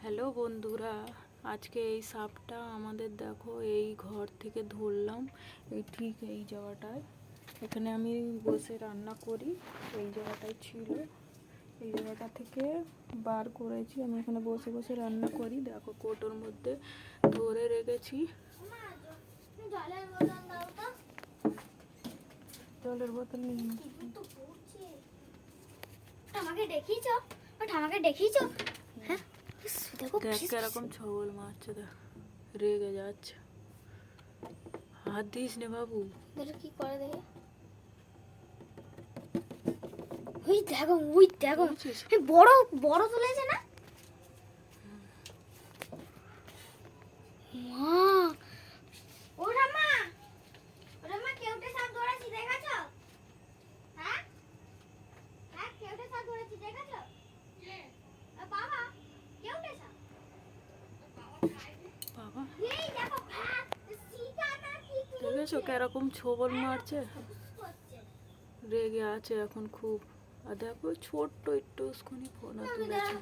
Hello বন্ধুরা, আজকে এই সাপটা আমাদের দেখো এই ঘর থেকে ধরলাম। এই ঠিক এই জায়গাটায়, এখানে আমি বসে রান্না করি, এই জায়গাটায় ছিল। এই জায়গাটা থেকে বার করেছি, আমি এখানে বসে বসে রান্না করি। দেখো কোটোর মধ্যে ধরে রেখেছি। জলের বোতল নেই। আমাকে দেখিয়েছ? হ্যাঁ, দেখো দেখ কিরকম ছবল মারছে, দেখ রেগে যাচ্ছে। হাত দিস নে বাবু। কি করে দেখে? ওই দেখো বড় বড় তুলেছে না? মা, ওরা মা কেউটে সাপ ধরেছি দেখাছো? হ্যাঁ হ্যাঁ, কেউটে সাপ ধরেছি দেখাছো? বাবা, কেউটে সাপ বাবা এই দেখো ভাত সিটা না কি দেখেছো কিরকম ছবল মারছে, রেগে আছে এখন খুব। আর দেখো ছোট্ট একটু উস্কুনি ফোনা তুলেছে।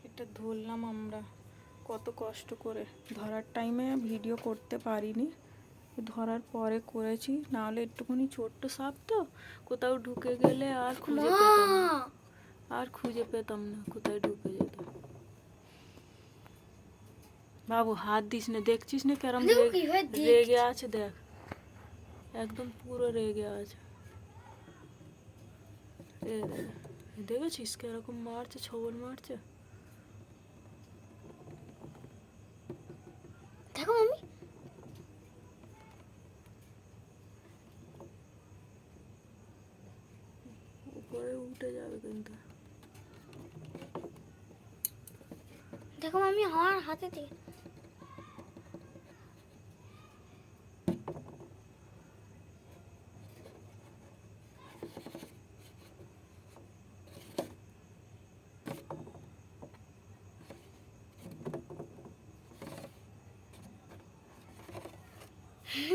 এটা ধরলাম আমরা কত কষ্ট করে, ধরার টাইমে ভিডিও করতে পারিনি, ধরার পরে করেছি। নাহলে একটুখানি ছোট্ট সাপ তো, কোথাও ঢুকে গেলে আর খুঁজে পেতাম না, কোথায় ঢুকে যেত। বাবু হাত দিস না, দেখছিস না কেরম রেগে আছে, দেখ একদম পুরো রেগে আছে। দেখেছিস কিরকম মারছে, ছবল মারছে। দেখো মামি, উপরে উঠে যাবে কিন্তু। দেখো মামি আমার হাতে দিয়ে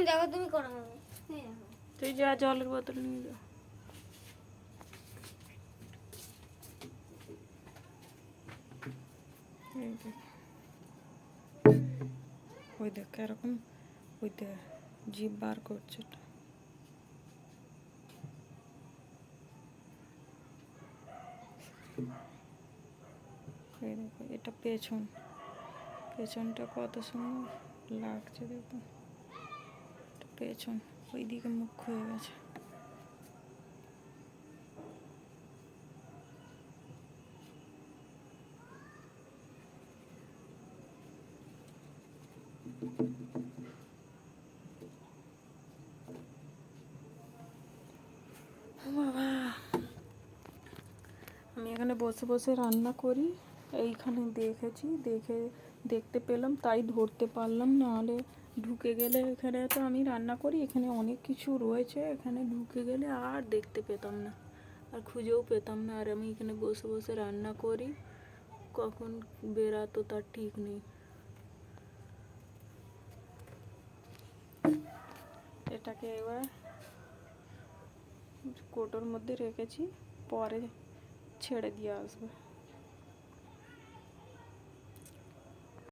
দেখো তুমি করো মামি। তুই যা, জলের বোতল নিয়ে যা। ওই দেখ এরকম, ওই দেখ জিভ বার করছে। এটা পেছনটা কত সুন্দর লাগছে, দেখো পেছন ওইদিকে মুখ হয়ে গেছে। বাবা, আমি এখানে বসে বসে রান্না করি, এইখানে দেখতে পেলাম তাই ধরতে পারলাম, নাহলে ঢুকে গেলে, এখানে তো আমি রান্না করি, এখানে অনেক কিছু রয়েছে, এখানে ঢুকে গেলে আর দেখতে পেতাম না, আর খুঁজেও পেতাম না। আর আমি এখানে বসে বসে রান্না করি, কখন বেরাতো তার ঠিক নেই। এটাকে এবার কোটোর মধ্যে রেখেছি, পরে ছেড়ে দিয়ে আসবে।